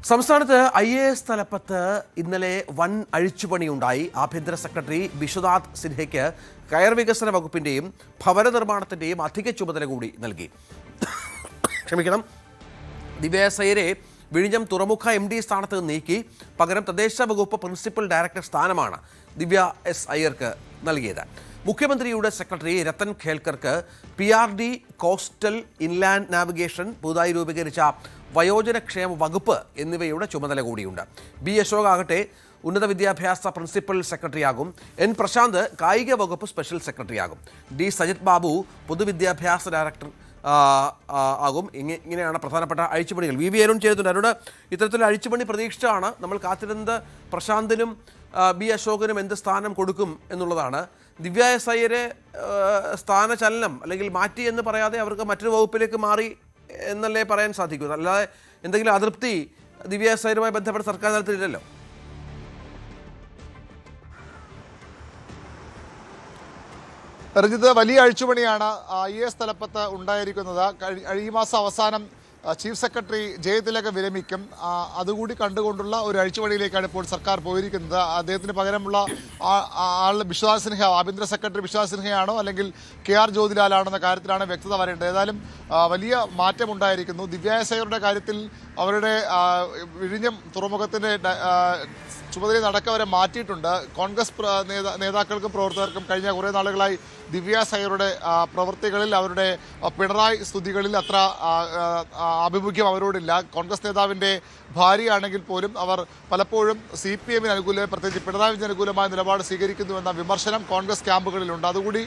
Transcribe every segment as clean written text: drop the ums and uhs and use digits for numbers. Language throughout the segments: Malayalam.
സംസ്ഥാനത്ത് IAS തലപ്പത്ത് ഇന്നലെ വൻ അഴിച്ചുപണിയുണ്ടായി. ആഭ്യന്തര സെക്രട്ടറി വിശ്വനാഥ് സിൻഹയ്ക്ക് കയർ വികസന വകുപ്പിന്റെയും ഭവന നിർമ്മാണത്തിന്റെയും അധിക ചുമതല കൂടി നൽകി. ദിവ്യ അയ്യരെ വിഴിഞ്ഞം തുറമുഖ MD സ്ഥാനത്ത് നീക്കി പകരം തദ്ദേശ വകുപ്പ് പ്രിൻസിപ്പൽ ഡയറക്ടർ സ്ഥാനമാണ് ദിവ്യ അയ്യർക്ക് നൽകിയത്. മുഖ്യമന്ത്രിയുടെ സെക്രട്ടറി രത്തൻ ഖേൽക്കർക്ക് PRD കോസ്റ്റൽ ഇൻലാൻഡ് നാവിഗേഷൻ, പുതുതായി രൂപീകരിച്ച വയോജനക്ഷേമ വകുപ്പ് എന്നിവയുടെ ചുമതല കൂടിയുണ്ട്. B. അശോക് ആകട്ടെ ഉന്നത വിദ്യാഭ്യാസ പ്രിൻസിപ്പൽ സെക്രട്ടറിയാകും. N. പ്രശാന്ത് കായിക വകുപ്പ് സ്പെഷ്യൽ സെക്രട്ടറിയാകും. D. സജിത് ബാബു പൊതുവിദ്യാഭ്യാസ ഡയറക്ടർ ആകും. ഇങ്ങനെയാണ് പ്രധാനപ്പെട്ട അഴിച്ചുപണികൾ. VV അരുൺ ചേരുന്നുണ്ട്. അരുണ്, ഇത്തരത്തിലുള്ള അഴിച്ചുപണി പ്രതീക്ഷിച്ചാണ് നമ്മൾ കാത്തിരുന്നത്. പ്രശാന്തിനും B. അശോകനും എന്ത് സ്ഥാനം കൊടുക്കും എന്നുള്ളതാണ്. ദിവ്യ അയ്യരെ സ്ഥാനചലനം അല്ലെങ്കിൽ മാറ്റി എന്ന് പറയാതെ അവർക്ക് മറ്റൊരു വകുപ്പിലേക്ക് മാറി എന്നല്ലേ പറയാൻ സാധിക്കൂ. അല്ലാതെ എന്തെങ്കിലും അതൃപ്തി ദിവ്യ അയ്യരുമായി ബന്ധപ്പെട്ട് സർക്കാർ തലത്തിലില്ലല്ലോ. രഞ്ജിത്ത്, വലിയ അഴിച്ചുപണിയാണ് IAS തലപ്പത്ത് ഉണ്ടായിരിക്കുന്നത്. ഈ മാസം അവസാനം ചീഫ് സെക്രട്ടറി ജയതിലക വിരമിക്കും. അതുകൂടി കണ്ടുകൊണ്ടുള്ള ഒരു അഴിച്ചുപണിയിലേക്കാണ് ഇപ്പോൾ സർക്കാർ പോയിരിക്കുന്നത്. അദ്ദേഹത്തിന് പകരമുള്ള ആൾ വിശ്വനാഥ് സിൻഹ, ആഭ്യന്തര സെക്രട്ടറി വിശ്വനാഥ് സിൻഹയാണോ അല്ലെങ്കിൽ KR ജ്യോതിലാലാണോ എന്ന കാര്യത്തിലാണ് വ്യക്തത വരേണ്ടത്. ഏതായാലും വലിയ മാറ്റമുണ്ടായിരിക്കുന്നു. ദിവ്യ അയ്യരുടെ കാര്യത്തിൽ അവരുടെ വിഴിഞ്ഞം തുറമുഖത്തിൻ്റെ ചുമതല നടക്കവരെ മാറ്റിയിട്ടുണ്ട്. കോൺഗ്രസ് നേതാക്കൾക്കും പ്രവർത്തകർക്കും കഴിഞ്ഞ കുറേ നാളുകളായി ദിവ്യ അയ്യരുടെ പ്രവൃത്തികളിൽ, അവരുടെ പിണറായി സ്തുതികളിൽ അത്ര ആഭിമുഖ്യം അവരോടില്ല. കോൺഗ്രസ് നേതാവിൻ്റെ ഭാര്യയാണെങ്കിൽ പോലും അവർ പലപ്പോഴും CPM-ന് അനുകൂലമായി, പ്രത്യേകിച്ച് പിണറായി വിജയന് അനുകൂലമായ നിലപാട് സ്വീകരിക്കുന്നുവെന്ന വിമർശനം കോൺഗ്രസ് ക്യാമ്പുകളിലുണ്ട്. അതുകൂടി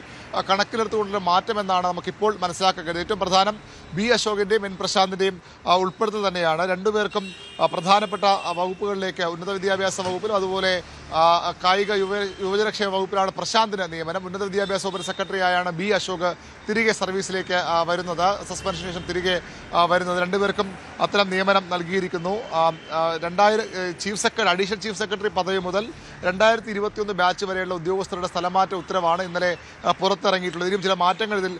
കണക്കിലെടുത്തുകൊണ്ടുള്ള മാറ്റമെന്നാണ് നമുക്കിപ്പോൾ മനസ്സിലാക്കാൻ കഴിയുന്നത്. ഏറ്റവും പ്രധാനം B. അശോകിൻ്റെയും N. പ്രശാന്തിൻ്റെയും ഉൾപ്പെടുത്തൽ തന്നെയാണ്. രണ്ടുപേർക്കും പ്രധാനപ്പെട്ട വകുപ്പുകളിലേക്ക്, ഉന്നത വിദ്യാഭ്യാസ വകുപ്പിലും അതുപോലെ കായിക യുവജനക്ഷേമ വകുപ്പിലാണ് പ്രശാന്തിന് നിയമനം. ഉന്നത വിദ്യാഭ്യാസ വകുപ്പ് സെക്രട്ടറിയായാണ് B. അശോക് തിരികെ സർവീസിലേക്ക് വരുന്നത്, സസ്പെൻഷന് ശേഷം തിരികെ വരുന്നത്. രണ്ടുപേർക്കും അത്തരം നിയമനം നൽകിയിരിക്കുന്നു. Chief secretary, additional chief secretary പദവി മുതൽ 2021 ബാച്ച് വരെയുള്ള ഉദ്യോഗസ്ഥരുടെ സ്ഥലമാറ്റ ഉത്തരവാണ് ഇന്നലെ പുറത്തിറങ്ങിയിട്ടുള്ളത്. ഇതിലും ചില മാറ്റങ്ങൾ ഇതിൽ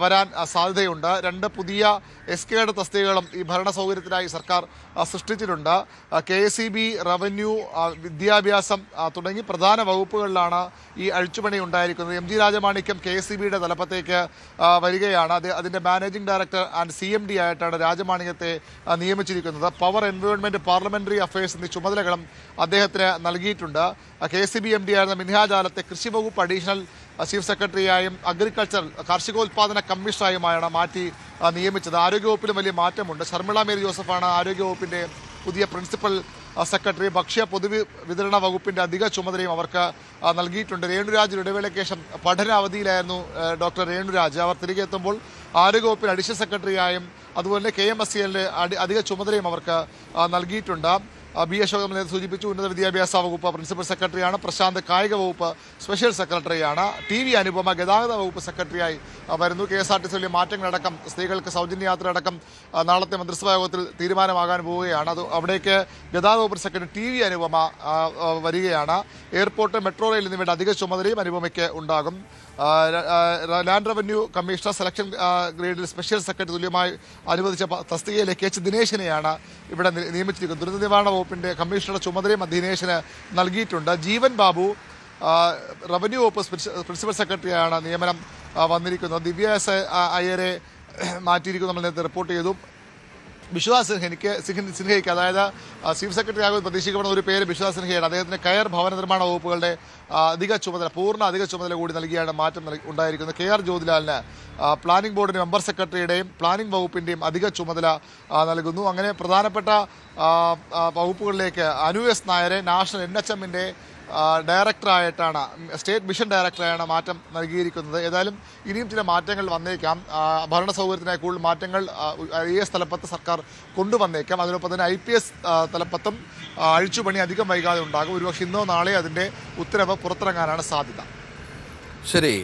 വരാൻ സാധ്യതയുണ്ട്. 2 പുതിയ SK തസ്തികകളും ഈ ഭരണ സൗകര്യത്തിനായി സർക്കാർ സൃഷ്ടിച്ചിട്ടുണ്ട്. KSEB, റവന്യൂ, വിദ്യാഭ്യാസം തുടങ്ങി പ്രധാന വകുപ്പുകളിലാണ് ഈ അഴിച്ചുപണി ഉണ്ടായിരിക്കുന്നത്. MG രാജമാണിക്യം KSEBയുടെ തലപ്പത്തേക്ക് വരികയാണ്. അതിൻ്റെ മാനേജിംഗ് ഡയറക്ടർ ആൻഡ് CMD ആയിട്ടാണ് രാജമാണിക്യത്തെ നിയമിച്ചിരിക്കുന്നത്. പവർ, എൻവയോൺമെൻറ്റ്, പാർലമെൻ്ററി അഫയേഴ്സ് എന്നീ ചുമതലകളും അദ്ദേഹത്തിന് നൽകിയിട്ടുണ്ട്. KSEB MD ആയിരുന്ന മിൻഹാജ് ആലത്തെ കൃഷി വകുപ്പ് അഡീഷണൽ ചീഫ് സെക്രട്ടറിയായും അഗ്രികൾച്ചർ, കാർഷികോൽപാദന കമ്മീഷണറായുമാണ് മാറ്റി നിയമിച്ചത്. ആരോഗ്യവകുപ്പിലും വലിയ മാറ്റമുണ്ട്. ശർമിള മേരി ജോസഫാണ് ആരോഗ്യവകുപ്പിൻ്റെ പുതിയ പ്രിൻസിപ്പൽ സെക്രട്ടറി. ഭക്ഷ്യ പൊതുവിതരണ വകുപ്പിൻ്റെ അധിക ചുമതലയും അവർക്ക് നൽകിയിട്ടുണ്ട്. രേണുരാജ് ഇടവേളയ്ക്ക് ശേഷം പഠന അവധിയിലായിരുന്നു ഡോക്ടർ രേണുരാജ്. അവർ തിരികെ എത്തുമ്പോൾ ആരോഗ്യവകുപ്പിൽ അഡീഷണൽ സെക്രട്ടറിയായും അതുപോലെ KMSCL അധിക ചുമതലയും അവർക്ക് നൽകിയിട്ടുണ്ട്. B. അശോക് നമ്മൾ നേരത്തെ സൂചിപ്പിച്ചു, ഉന്നത വിദ്യാഭ്യാസ വകുപ്പ് പ്രിൻസിപ്പൽ സെക്രട്ടറിയാണ്. പ്രശാന്ത് കായിക വകുപ്പ് സ്പെഷ്യൽ സെക്രട്ടറിയാണ്. TV അനുപമ ഗതാഗത വകുപ്പ് സെക്രട്ടറിയായി വരുന്നു. KSRTC വലിയ മാറ്റങ്ങളടക്കം, സ്ത്രീകൾക്ക് സൗജന്യ യാത്ര അടക്കം നാളത്തെ മന്ത്രിസഭാ യോഗത്തിൽ തീരുമാനമാകാൻ പോവുകയാണ്. ഗതാഗത വകുപ്പ് സെക്രട്ടറി TV അനുപമ വരികയാണ്. എയർപോർട്ട്, മെട്രോ റെയിൽ എന്നിവയുടെ അധിക ചുമതലയും അനുപമയ്ക്ക് ഉണ്ടാകും. ലാൻഡ് റവന്യൂ കമ്മീഷണർ സെലക്ഷൻ ഗ്രേഡിൽ സ്പെഷ്യൽ സെക്രട്ടറി തുല്യമായി അനുവദിച്ച തസ്തികയിലേക്ക് H. ദിനേശിനെയാണ് ഇവിടെ നിയമിച്ചിരിക്കുന്നത്. ദുരന്ത നിവാരണ വകുപ്പിൻ്റെ കമ്മീഷണറുടെ ചുമതലയും ദിനേശിന് നൽകിയിട്ടുണ്ട്. ജീവൻ ബാബു റവന്യൂ വകുപ്പ് പ്രിൻസിപ്പൽ സെക്രട്ടറിയാണ് നിയമനം വന്നിരിക്കുന്നത്. ദിവ്യ അയ്യരെ മാറ്റിയിരിക്കുന്നു, നമ്മൾ നേരത്തെ റിപ്പോർട്ട് ചെയ്തു. വിശ്വനാഥ് സിൻഹയ്ക്ക്, അതായത് ചീഫ് സെക്രട്ടറി ആകുമെന്ന് പ്രതീക്ഷിക്കപ്പെടുന്ന ഒരു പേര് വിശ്വനാഥ് സിൻഹയാണ്. അദ്ദേഹത്തിന് കയർ, ഭവന നിർമ്മാണ വകുപ്പുകളുടെ പൂർണ്ണ അധിക ചുമതല കൂടി നൽകിയാണ് മാറ്റം ഉണ്ടായിരിക്കുന്നത്. KR ജ്യോതിലാലിന് പ്ലാനിംഗ് ബോർഡിൻ്റെ മെമ്പർ സെക്രട്ടറിയുടെയും പ്ലാനിംഗ് വകുപ്പിൻ്റെയും അധിക ചുമതല നൽകുന്നു. അങ്ങനെ പ്രധാനപ്പെട്ട വകുപ്പുകളിലേക്ക് അനു S. നായരെ നാഷണൽ NHM-ന്റെ ഡയറക്ടറായിട്ടാണ്, സ്റ്റേറ്റ് മിഷൻ ഡയറക്ടറായാണ് മാറ്റം നൽകിയിരിക്കുന്നത്. ഏതായാലും ഇനിയും ചില മാറ്റങ്ങൾ വന്നേക്കാം. ഭരണ സൗകര്യത്തിനായി കൂടുതൽ മാറ്റങ്ങൾ IAS തലപ്പത്ത് സർക്കാർ കൊണ്ടുവന്നേക്കാം. അതിനൊപ്പം തന്നെ IPS തലപ്പത്തും അഴിച്ചുപണി അധികം വൈകാതെ ഉണ്ടാകും. ഒരുപക്ഷെ ഇന്നോ നാളെ അതിൻ്റെ ഉത്തരവ് പുറത്തിറങ്ങാനാണ് സാധ്യത. ശരി.